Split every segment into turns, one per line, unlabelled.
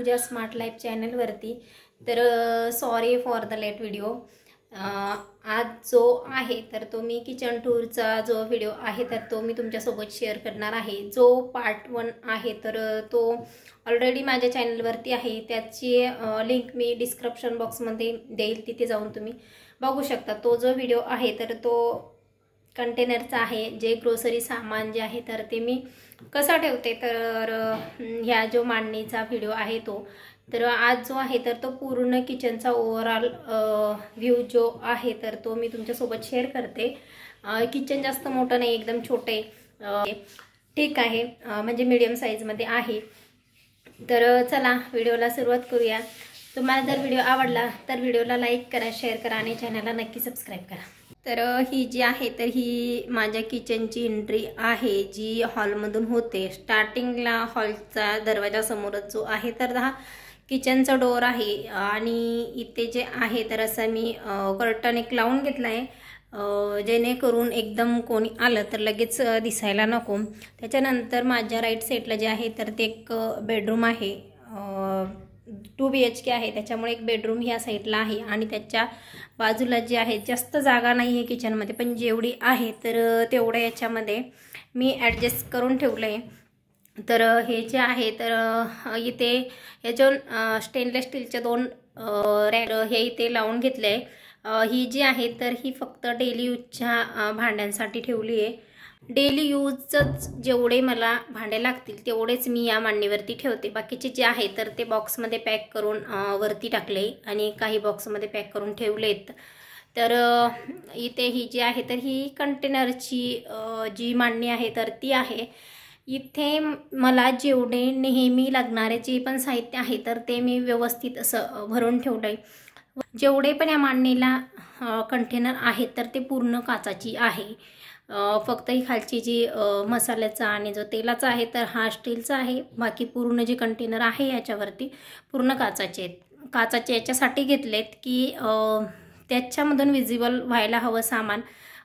पूजा smart life चॅनलवरती। तर sorry for the late video. आज जो आहे तर तो मी किचन टूरचा जो व्हिडिओ आहे तर तो मी तुमच्यासोबत शेअर करणार आहे। जो पार्ट 1 आहे तर तो ऑलरेडी माझ्या चॅनलवरती आहे, त्याची लिंक मी डिस्क्रिप्शन बॉक्समध्ये देईल, तिथे जाऊन तुम्ही बघू शकता। तो जो व्हिडिओ आहे तर तो कंटेनरचा आहे, जे ग्रोसरी सामान जे आहे तर ते मी कसा ठेवते तर ह्या जो मांडणीचा व्हिडिओ आहे तो। तर आज जो आहे तर तो पूर्ण किचनचा ओव्हरऑल व्ह्यू जो आहे तर तो मी तुमच्यासोबत शेअर करते। किचन जास्त मोठं नाही, एकदम छोटे ठीक आहे, म्हणजे मीडियम साईजमध्ये आहे। तर चला व्हिडिओला सुरुवात करूया। तुम्हाला जर व्हिडिओ आवडला तर व्हिडिओला लाईक करा, शेअर करा आणि चॅनलला नक्की सबस्क्राईब करा। तर ही जी आहे तर ही माझ्या किचनची एंट्री आहे, जी हॉलमधून होते। स्टार्टिंगला हॉलचा दरवाजा समोरच जो आहे तर हा किचनचा डोर आहे आणि इथे जे आहे तर असं मी कर्टन एक लावून घेतला आहे, जेणेकरून एकदम कोणी आलं तर लगेच दिसायला नको। त्याच्यानंतर माझ्या राईट साईडला जे आहे तर ते एक बेडरूम आहे, 2 BHK आहे, त्याच्यामुळे एक बेडरूम ह्या साईडला आहे आणि त्याच्या बाजूला जे आहे जास्त जागा नाही आहे किचनमध्ये, पण जेवढी आहे तर तेवढं याच्यामध्ये मी ॲडजस्ट करून ठेवलं आहे। तर हे जे आहे तर इथे याच्यावर स्टेनलेस स्टीलच्या 2 रॅक हे इथे लावून घेतले आहे। ही जी आहे तर ही फक्त डेली यूजच्या भांड्यांसाठी ठेवली आहे। डेली यूजच जेवढे मला भांडे लागतील तेवढेच मी या मांडणीवरती ठेवते। बाकीचे जे आहे तर ते बॉक्समध्ये पॅक करून वरती टाकले आणि काही बॉक्समध्ये पॅक करून ठेवलेत। तर इथे ही जी आहे तर ही कंटेनरची जी मांडणी आहे तर ती आहे। इथे मला जेवढे नेहमी लागणारे जे पण साहित्य आहे तर ते मी व्यवस्थित असं भरून ठेवलं आहे। जेवढे पण या मांडणीला कंटेनर आहेत तर ते पूर्ण काचाची आहे। फक्त ही खालची जी मसाल्याचा आणि जो तेलाचा आहे तर हा स्टीलचा आहे। बाकी पूर्ण जे कंटेनर आहे याच्यावरती पूर्ण काचाचे आहेत। काचाचे याच्यासाठी घेतलेत की त्याच्यामधून विजिबल व्हायला हवं सामान।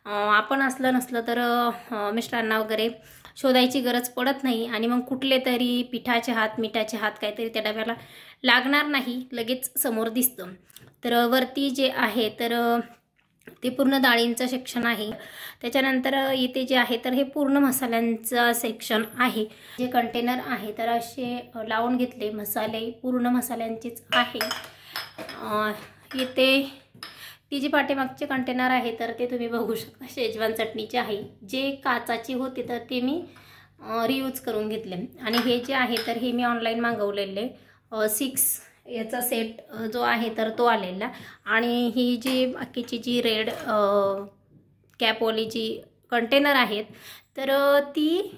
आपण असलं नसलं तर मिस्टरांना वगैरे शोधायची गरज पडत नाही आणि मग कुठले तरी पिठाचे हात, मिठाचे हात काहीतरी त्या डब्याला लागणार नाही, लगेच समोर दिसतं। तर वरती जे आहे तर ते पूर्ण डाळींचं सेक्शन आहे। त्याच्यानंतर इथे जे आहे तर हे पूर्ण मसाल्यांचं सेक्शन आहे। जे कंटेनर आहे तर असे लावून घेतले, मसाले पूर्ण मसाल्यांचेच आहे। इथे ती जी पाठीमागचे कंटेनर आहे तर ते तुम्ही बघू शकता, शेजवान चटणीचे आहे। जे काचाची होते तर ते मी रियूज करून घेतले आणि हे जे आहे तर हे मी ऑनलाईन मागवलेले 6 याचा सेट जो आहे तर तो आलेला। आणि ही जी बाकीची जी रेड कॅपवाली जी कंटेनर आहेत तर ती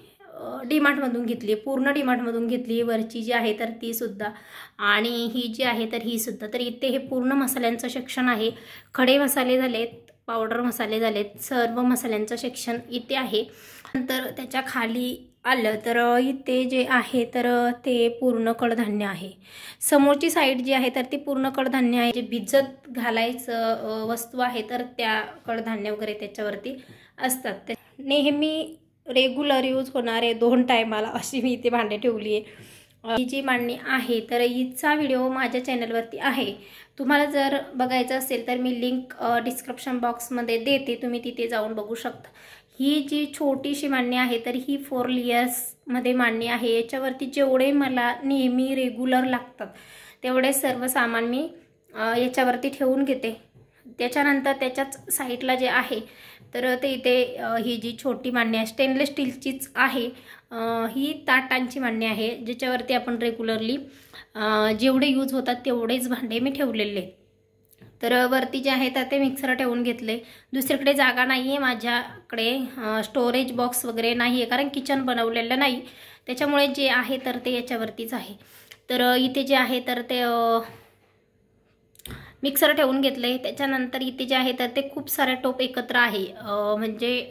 डीमार्टमधून घेतली, पूर्ण डीमार्टमधून घेतली। वरची जी आहे तर ती सुद्धा आणि ही जी आहे तर ही सुद्धा। तर इथे हे पूर्ण मसाल्यांचं सेक्शन आहे। खडे मसाले झालेत, पावडर मसाले झालेत, सर्व मसाल्यांचं सेक्शन इथे आहे। नंतर त्याच्या खाली आलं तर इथे जे आहे तर ते पूर्ण कडधान्य आहे। समोरची साईड जी आहे तर ती पूर्ण कडधान्य आहे। जे भिजत घालायचं वस्तू आहे तर त्या कडधान्य वगैरे त्याच्यावरती असतात। नेहमी रेग्युलर यूज होणारे 2 टायमाला अशी मी इथे भांडे ठेवली आहे। ही जी मांडणी आहे तर हिचा व्हिडिओ माझ्या चॅनलवरती आहे, तुम्हाला जर बघायचं असेल तर मी लिंक डिस्क्रिप्शन बॉक्समध्ये देते, तुम्ही तिथे जाऊन बघू शकता। ही जी छोटीशी मांडणी आहे तर ही 4 लेयर्समध्ये मांडणी आहे। याच्यावरती जेवढे मला नेहमी रेग्युलर लागतात तेवढे सर्व सामान मी याच्यावरती ठेवून घेते। त्याच्यानंतर त्याच्याच साईडला जे आहे तर ते इथे ही जी छोटी मांडणी आहे स्टेनलेस स्टीलचीच आहे। ही ताटांची मांडणी आहे, ज्याच्यावरती आपण रेग्युलरली जेवढे यूज होतात तेवढेच भांडे मी ठेवलेले। तर वरती जे आहे तर ते मिक्सर ठेवून घेतले। दुसरीकडे जागा नाही आहे माझ्याकडे, स्टोरेज बॉक्स वगैरे नाही आहे, कारण किचन बनवलेलं नाही, त्याच्यामुळे जे आहे तर ते याच्यावरतीच आहे। तर इथे जे आहे तर ते मिक्सर ठेवून घेतले। त्याच्यानंतर इथे जे आहे तर ते खूप सारे टोप एकत्र आहे, म्हणजे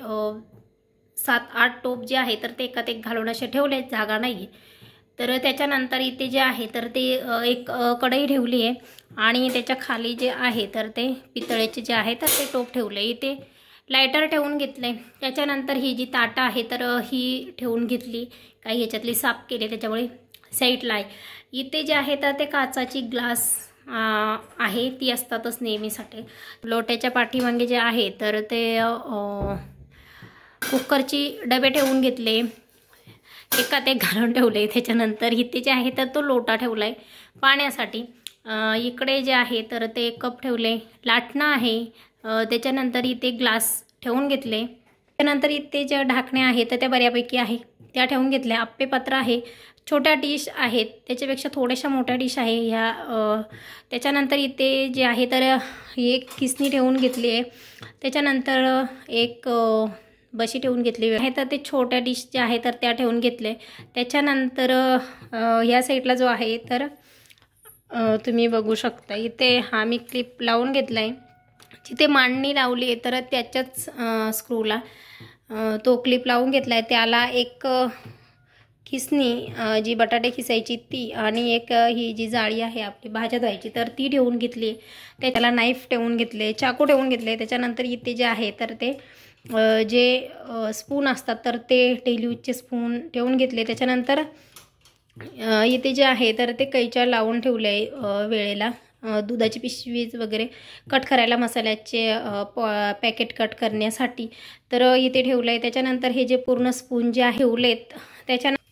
7-8 टोप जे आहे तर ते एकात एक घालून असे ठेवले, जागा नाही आहे। तर त्याच्यानंतर इथे जे आहे तर ते एक कढई ठेवली आहे आणि त्याच्या खाली जे आहे तर ते पितळेचे जे आहे तर ते टोप ठेवले। इथे लायटर ठेवून घेतले। त्याच्यानंतर ही जी ताटं आहे तर ही ठेवून घेतली, काही ह्याच्यातली साफ केले, त्याच्यामुळे साईडला आहे. इथे जे आहे तर ते काचाची ग्लास आहे, ती असतातच नेहमीसाठी. लोट्याच्या पाठीमागे जे आहे तर ते कुकरची डबे ठेवून घेतले, एका ते घालून ठेवले. त्याच्यानंतर इथे जे आहे तर तो लोटा ठेवला आहे पाण्यासाठी. इकडे जे आहे तर ते कप ठेवले, लाटणं आहे. त्याच्यानंतर इथे ग्लास ठेवून घेतले. त्यानंतर इथे ज्या ढाकण्या आहेत तर त्या बऱ्यापैकी आहे, त्या ठेवून घेतल्या. आप्पेपात्र आहे, छोट्या डिश आहेत, त्याच्यापेक्षा थोड्याशा मोठ्या डिश आहे ह्या. त्याच्यानंतर इथे जे आहे तर एक किसणी ठेवून घेतली आहे. त्याच्यानंतर एक बशी ठेवून घेतली आहे. तर ते छोट्या डिश ज्या आहे तर त्या ठेवून घेतले. त्याच्यानंतर ह्या साईडला जो आहे तर तुम्ही बघू शकता इथे हा मी क्लिप लावून घेतला आहे. जिथे मांडणी लावली आहे तर त्याच्याच स्क्रूला तो क्लिप लावून घेतला आहे. त्याला एक खिसणी जी बटाटे खिसायची ती, आणि एक ही जी जाळी आहे आपली भाज्या धुवायची तर ती ठेवून घेतली. त्याला नाईफ ठेवून घेतले, चाकू ठेवून घेतले. त्याच्यानंतर इथे जे आहे तर ते जे स्पून असतात तर ते डेली यूजचे स्पून ठेवून घेतले. त्याच्यानंतर इथे जे आहे तर ते कैच्या लावून ठेवले वेळेला. दुधाची पिशवीज वगैरे कट करायला, मसाल्याचे पॅकेट कट करण्यासाठी तर इथे ठेवलं आहे. त्याच्यानंतर हे जे पूर्ण स्पून जे आहे ठेवलेत, त्याच्यानंतर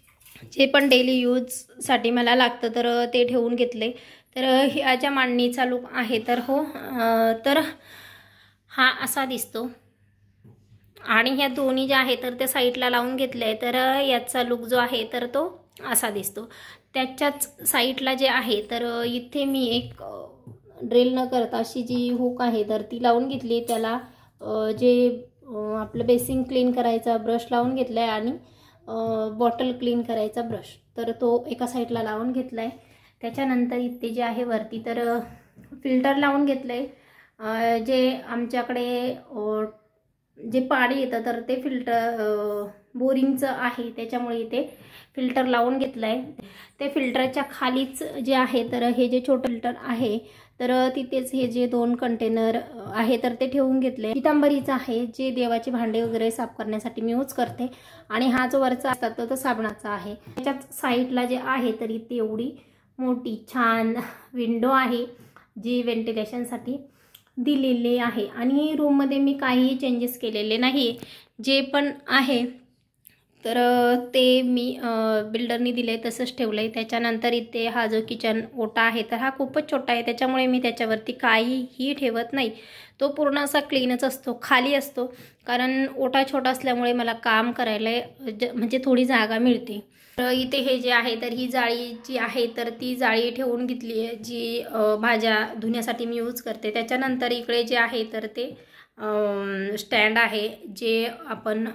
जे पण डेली यूजसाठी मला लागतं तर ते ठेवून घेतले. तर ह्याच्या मांडणीचा लूक आहे तर हो, तर हा असा दिसतो. आणि ह्या दोन्ही ज्या आहे तर त्या साईडला लावून घेतले आहे. तर याचा लुक जो आहे तर तो असा दिसतो. त्याच्याच साईडला जे आहे तर इथे मी एक ड्रिल न करता अशी जी हुक आहे तर ती लावून घेतली. त्याला जे आपलं बेसिन क्लीन करायचा ब्रश लावून घेतला आहे, आणि बॉटल क्लीन करायचा ब्रश तर तो एका साईडला लावून घेतला आहे. त्याच्यानंतर इथे जे आहे वरती तर फिल्टर लावून घेतलं आहे. जे आमच्याकडे जे पाणी येतं तर ते फिल्टर बोरिंगचं आहे, त्याच्यामुळे इथे फिल्टर लावून घेतलं आहे. ते फिल्टरच्या खालीच जे आहे तर हे जे छोटं फिल्टर आहे तर तिथेच हे जे 2 कंटेनर आहे तर ते ठेवून घेतले. पितांबरीचं आहे, जे देवाचे भांडे वगैरे साफ करण्यासाठी मी यूज करते. आणि हा जो वरचा असतात तो साबणाचा आहे. त्याच्यात साईडला जे आहे तर इथे एवढी मोठी छान विंडो आहे जी व्हेंटिलेशनसाठी दिलेले आहे. आणि रूममध्ये मी काही चेंजेस केलेले नाही, जे पण आहे तर ते मी बिल्डरनी दिले तसंच ठेवलं आहे. त्याच्यानंतर इथे हा जो किचन ओटा आहे तर हा खूपच छोटा आहे, त्याच्यामुळे मी त्याच्यावरती काहीही ठेवत नाही. तो पूर्ण असा क्लीनच असतो, खाली असतो, कारण ओटा छोटा असल्यामुळे मला काम करायला म्हणजे थोडी जागा मिळते. तर इथे हे जे आहे तर ही जाळी जी आहे तर ती जाळी ठेवून घेतली आहे, जी भाज्या धुण्यासाठी मी यूज करते. त्याच्यानंतर इकडे जे आहे तर ते स्टँड आहे, जे आपण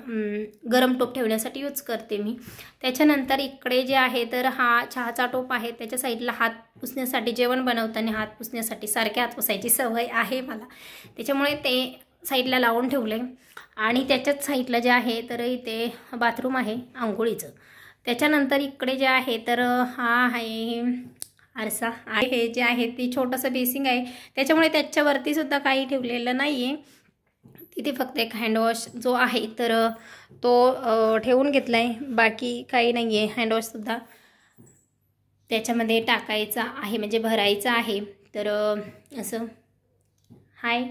गरम टोप ठेवण्यासाठी यूज करते मी. त्याच्यानंतर इकडे जे आहे तर हा चहाचा टोप आहे. त्याच्या साईडला हात पुसण्यासाठी, जेवण बनवताना हात पुसण्यासाठी सारखे हात पुसायची सवय आहे मला, त्याच्यामुळे ते साईडला लावून ठेवले. आणि त्याच्याच साईडला जे आहे तर इथे बाथरूम आहे आंघोळीचं. त्याच्यानंतर इकडे जे आहे तर हा आहे आरसा आहे. हे जे आहे ते छोटंसं बेसिंग आहे, त्याच्यामुळे त्याच्यावरती सुद्धा काही ठेवलेलं नाही आहे. तिथे फक्त एक हँडवॉश जो आहे तर तो ठेवून घेतला आहे, बाकी काही नाही आहे. हँडवॉशसुद्धा त्याच्यामध्ये टाकायचा आहे, म्हणजे भरायचा आहे. तर असं हाय.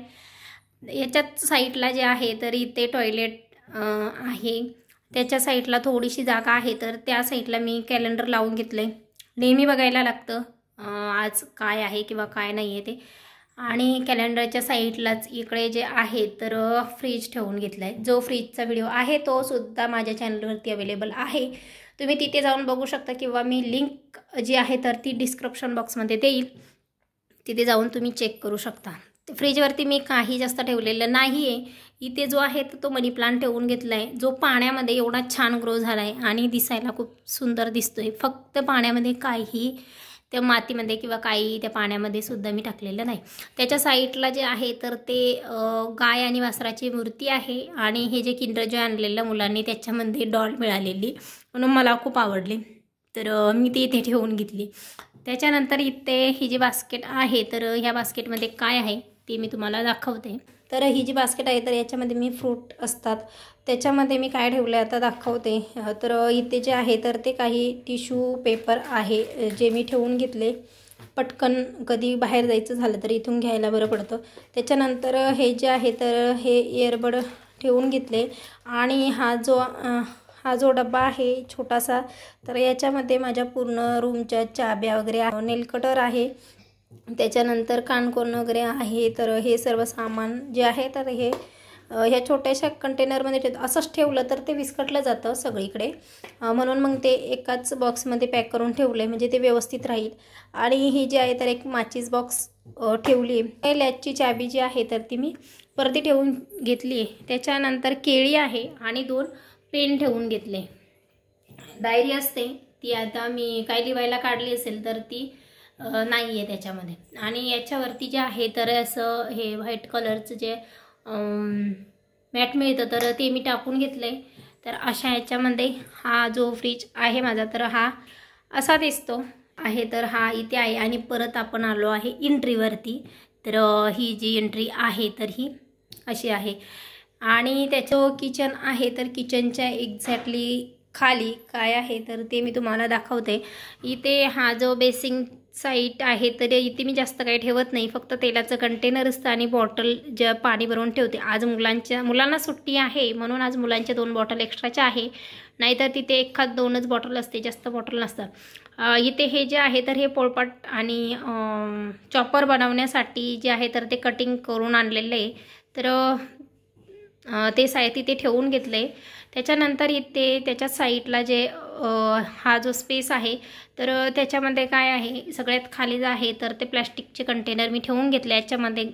याच्यात साईडला जे आहे तर इथे टॉयलेट आहे. त्याच्या साईडला थोडीशी जागा आहे तर त्या साईडला मी कॅलेंडर लावून घेतलं आहे. नेहमी बघायला लागतं आज काय आहे किंवा काय नाही आहे ते. आणि कॅलेंडरच्या साईडलाच इकडे जे आहे तर फ्रीज ठेवून घेतला आहे. जो फ्रीजचा व्हिडिओ आहे तो सुद्धा माझ्या चॅनलवरती अवेलेबल आहे, तुम्ही तिथे जाऊन बघू शकता, किंवा मी लिंक जी आहे तर ती डिस्क्रिप्शन बॉक्समध्ये देईल, तिथे जाऊन तुम्ही चेक करू शकता. फ्रीजवरती मी काही जास्त ठेवलेलं नाही आहे. इथे जो आहे तर तो मनी प्लांट ठेवून घेतला आहे, जो पाण्यामध्ये एवढा छान ग्रो झाला आहे आणि दिसायला खूप सुंदर दिसतो आहे. फक्त पाण्यामध्ये काही त्या मातीमध्ये किंवा काही त्या पाण्यामध्ये सुद्धा मी टाकलेलं नाही. त्याच्या साईडला जे आहे तर ते गाय आणि वासराची मूर्ती आहे. आणि हे जे किंडर जॉय आणलेलं मुलांनी त्याच्यामध्ये डॉल मिळालेली, म्हणून मला खूप आवडली, तर मी ती इथे ठेवून घेतली. त्याच्यानंतर इथे ही जी बास्केट आहे तर ह्या बास्केटमध्ये काय आहे ते मी तुम्हाला दाखवते. तर ही जी बास्केट आहे तर याच्यामध्ये मी फ्रूट असतात त्याच्यामध्ये मी काय ठेवलं आहे आता दाखवते. तर इथे जे आहे तर ते काही टिश्यू पेपर आहे जे मी ठेवून घेतले, पटकन कधी बाहेर जायचं झालं तर इथून घ्यायला बरं पडतं. त्याच्यानंतर हे जे आहे तर हे इयरबड ठेवून घेतले आणि हा जो डब्बा आहे छोटासा तर याच्यामध्ये माझ्या पूर्ण रूमच्या चाब्या वगैरे आहे, नेल कटर आहे, त्याच्यानंतर कानकोन वगैरे आहे. तर हे सर्व सामान जे आहे तर हे ह्या छोट्याशा कंटेनरमध्ये ठेवतो. असंच ठेवलं तर ते विस्कटलं जातं सगळीकडे, म्हणून मग ते एकाच बॉक्समध्ये पॅक करून ठेवलं आहे म्हणजे ते व्यवस्थित राहील. आणि ही जी आहे तर एक माचीस बॉक्स ठेवली आहे. लॅचची चाबी जी आहे तर ती मी परती ठेवून घेतली आहे. त्याच्यानंतर केळी आहे आणि 2 पेन ठेवून घेतले. डायरी असते ती आता मी काय लिहायला काढली असेल तर ती नाही आहे त्याच्यामध्ये. आणि याच्यावरती जे आहे तर असं हे व्हाईट कलरचं जे मॅट मिळतं तर ते मी टाकून घेतलं आहे. तर अशा याच्यामध्ये हा जो फ्रीज आहे माझा तर हा असा दिसतो आहे. तर हा इथे आहे आणि परत आपण आलो आहे एंट्रीवरती. तर ही जी एंट्री आहे तर ही अशी आहे आणि त्याचं किचन आहे तर किचनच्या एक्झॅक्टली खाली काय आहे तर ते मी तुम्हाला दाखवते. इथे हा जो बेसिंग साईट आहे तर इथे मी जास्त काही ठेवत नाही, फक्त तेलाचं कंटेनर असतं आणि बॉटल जे पाणी भरून ठेवते. आज मुलांना सुट्टी आहे म्हणून आज मुलांच्या 2 बॉटल एक्स्ट्राच्या आहे, नाहीतर तिथे 1-2च बॉटल असते, जास्त बॉटल नसतात. इथे हे जे आहे तर हे पोळपाट आणि चॉपर बनवण्यासाठी जे आहे तर ते कटिंग करून आणलेलं आहे. तर ते तिथे ठेवून घेतलं आहे. त्याच्यानंतर इथे त्याच्या साईडला जे हा जो स्पेस आहे तर त्याच्यामध्ये काय आहे सगळ्यात खाली जे आहे तर ते प्लॅस्टिकचे कंटेनर मी ठेवून घेतले. याच्यामध्ये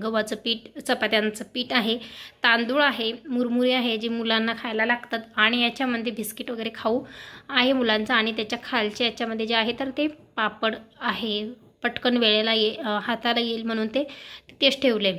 गव्हाचं पीठ, चपात्यांचं पीठ आहे, तांदूळ आहे, मुरमुरे आहे जे मुलांना खायला लागतात आणि याच्यामध्ये बिस्किट वगैरे खाऊ आहे मुलांचा. आणि त्याच्या खालच्या याच्यामध्ये जे आहे तर ते पापड आहे, पटकन वेळेला हाताला येईल म्हणून ते तिथेच ठेवले.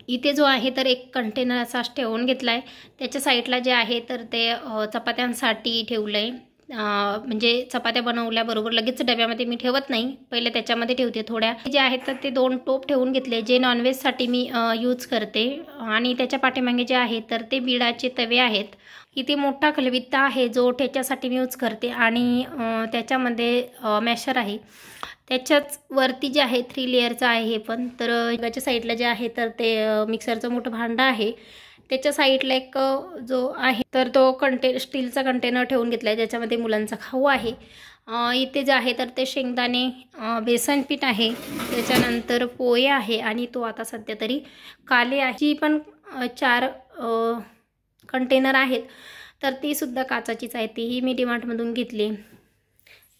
इथे जो आहे तर एक कंटेनर असाच ठेवून घेतला आहे. त्याच्या साईडला जे आहे तर ते चपात्यांसाठी ठेवलं आहे. म्हणजे चपात्या बनवल्याबरोबर लगेच डब्यामध्ये मी ठेवत नाही, पहिले त्याच्यामध्ये ठेवते थोड्या. जे आहेत तर ते 2 टोप ठेवून घेतले जे नॉनव्हेजसाठी मी यूज करते. आणि त्याच्या पाठीमागे जे आहे तर ते बिडाचे तवे आहेत. इथे मोठा खलबत्ता आहे जो ठेच्यासाठी मी यूज करते आणि त्याच्यामध्ये मॅशर आहे. त्याच्याच वरती जे आहे 3 लेअरचं आहे हे पण. तर त्याच्या साईडला जे आहे तर ते मिक्सरचं मोठं भांडं आहे. त्याच्या साईडला एक जो आहे तर तो स्टीलचा कंटेनर ठेवून घेतला आहे ज्याच्यामध्ये मुलांचा खाऊ आहे. इथे जे आहे तर ते शेंगदाणे, बेसन पीठ आहे, त्याच्यानंतर पोहे आहे आणि तो आता सध्या तरी काले आहे. जी पण 4 कंटेनर आहेत तर तीसुद्धा काचाचीच आहे, तीही मी डीमार्टमधून घेतली.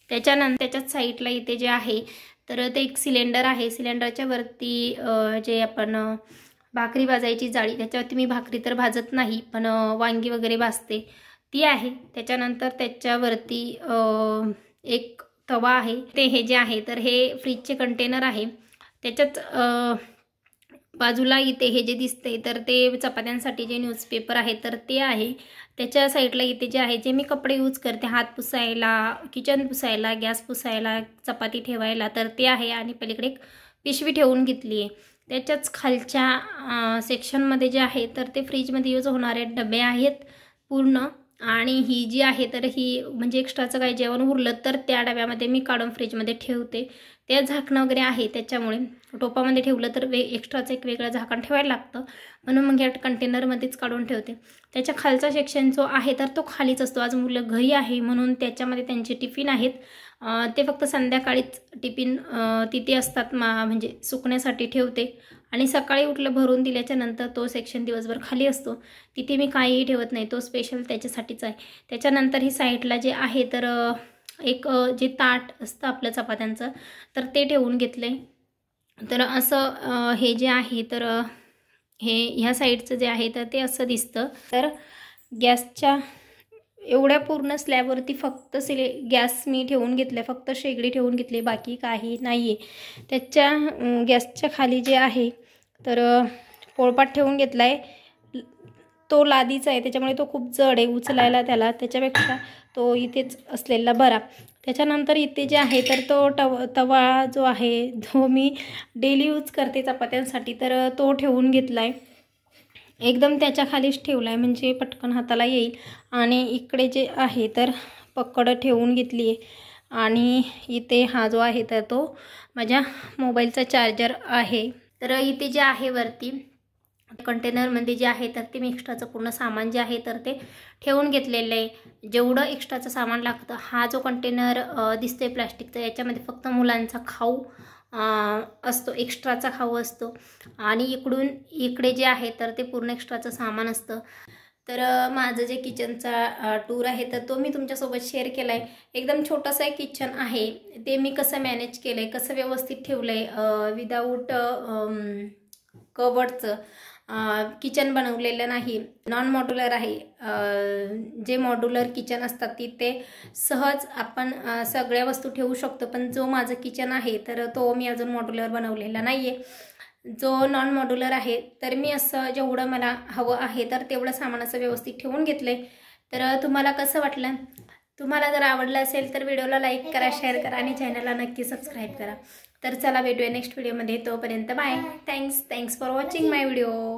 त्याच्यानंतर त्याच्याच साईडला इथे जे आहे तर ते एक सिलेंडर आहे. सिलेंडरच्या वरती जे आपण भाकरी भाजायची जाळी त्याच्यावरती मी भाकरी तर भाजत नाही पण वांगी वगैरे भाजते ती आहे. त्याच्यानंतर त्याच्यावरती एक तवा आहे. ते हे जे आहे तर हे फ्रीजचे कंटेनर आहे. त्याच्यात बाजूला इथे हे जे दिसते तर ते चपात्यांसाठी जे न्यूजपेपर आहे तर ते आहे. त्याच्या साईडला इथे जे आहे जे मी कपडे यूज करते हात पुसायला, किचन पुसायला, गॅस पुसायला, चपाती ठेवायला तर ते आहे. आणि पलीकडे एक पिशवी ठेवून घेतली आहे. त्याच्याच खालच्या सेक्शनमध्ये जे आहे तर ते फ्रीजमध्ये यूज होणारे डबे आहेत पूर्ण. आणि ही जी आहे तर ही म्हणजे एक्स्ट्राचं काही जेवण उरलं तर त्या डब्यामध्ये मी काढून फ्रीजमध्ये ठेवते. त्या झाकणं वगैरे आहे त्याच्यामुळे टोपामध्ये ठेवलं तर एक्स्ट्राचं एक वेगळं झाकण ठेवायला लागतं, म्हणून मग या कंटेनरमध्येच काढून ठेवते. त्याच्या खालचा सेक्शन जो आहे तर तो खालीच असतो. आज मुलं घरी आहे म्हणून त्याच्यामध्ये त्यांचे टिफिन आहेत, ते फक्त संध्याकाळीच टिफिन तिथे असतात म्हणजे सुकण्यासाठी ठेवते. आणि सकाळी उठलं भरून दिल्याच्या नंतर तो सेक्शन दिवसभर खाली असतो, तिथे मी काहीही ठेवत नाही, तो स्पेशल त्याच्यासाठीच आहे. त्याच्यानंतर ही साईडला जे आहे तर एक जे ताट असतं आपलं चपात्यांचं तर ते ठेवून घेतलं आहे. तर असं हे जे आहे तर हे ह्या साईडचं जे आहे तर ते असं दिसतं. तर गॅसच्या एवढ्या पूर्ण स्लॅबवरती फक्त गॅस मी ठेवून घेतलं, फक्त शेगडी ठेवून घेतली, बाकी काही नाही आहे. त्याच्या गॅसच्या खाली जे आहे तर पोळपाट ठेवून घेतला आहे. तो लादीचा आहे त्याच्यामुळे तो खूप जड आहे उचलायला त्याला, त्याच्यापेक्षा तो इथेच असलेला बरा. त्याच्यानंतर इथे जे आहे तर तो तवा जो आहे जो मी डेली यूज करते चपात्यांसाठी तर तो ठेवून घेतला आहे, एकदम त्याच्या खालीच ठेवला आहे म्हणजे पटकन हाताला येईल. आणि इकडे जे आहे तर पकड ठेवून घेतली आहे. आणि इथे हा जो आहे तर तो माझ्या मोबाईलचा चार्जर आहे. तर इथे जे आहे वरती कंटेनरमध्ये जे आहे तर ते मी एक्स्ट्राचं पूर्ण सामान जे आहे तर ते ठेवून घेतलेलं आहे, जेवढं एक्स्ट्राचं सामान लागतं. हा जो कंटेनर दिसतोय प्लास्टिकचा, याच्यामध्ये फक्त मुलांचा खाऊ असतो, एक्स्ट्राचा खाऊ असतो. आणि इकडे जे आहे तर ते पूर्ण एक्स्ट्राचं सामान असतं. तर माझं जे किचनचा टूर आहे तर तो मी तुमच्यासोबत शेअर केला आहे. एकदम छोटंसं एक किचन आहे, ते मी कसं मॅनेज केलं आहे, कसं व्यवस्थित ठेवलं आहे, विदाऊट कवर्डचं किचन बनवलेलं नाही, नॉन मॉड्युलर आहे. जे मॉड्युलर किचन असतात तिथे सहज आपण सगळ्या वस्तू ठेवू शकतो, पण जो माझं किचन आहे तर तो मी अजून मॉड्युलर बनवलेला नाही आहे. जो नॉन मॉड्युलर आहे तर मी असं जेवढं मला हवं आहे तर तेवढं सामान असं व्यवस्थित ठेवून घेतलं आहे. तर तुम्हाला कसं वाटलं? तुम्हाला जर आवडलं असेल तर व्हिडिओला लाईक करा, शेअर करा आणि चॅनलला नक्की सबस्क्राईब करा. तर चला भेटूया नेक्स्ट व्हिडिओमध्ये, तोपर्यंत bye. Thanks for watching my video.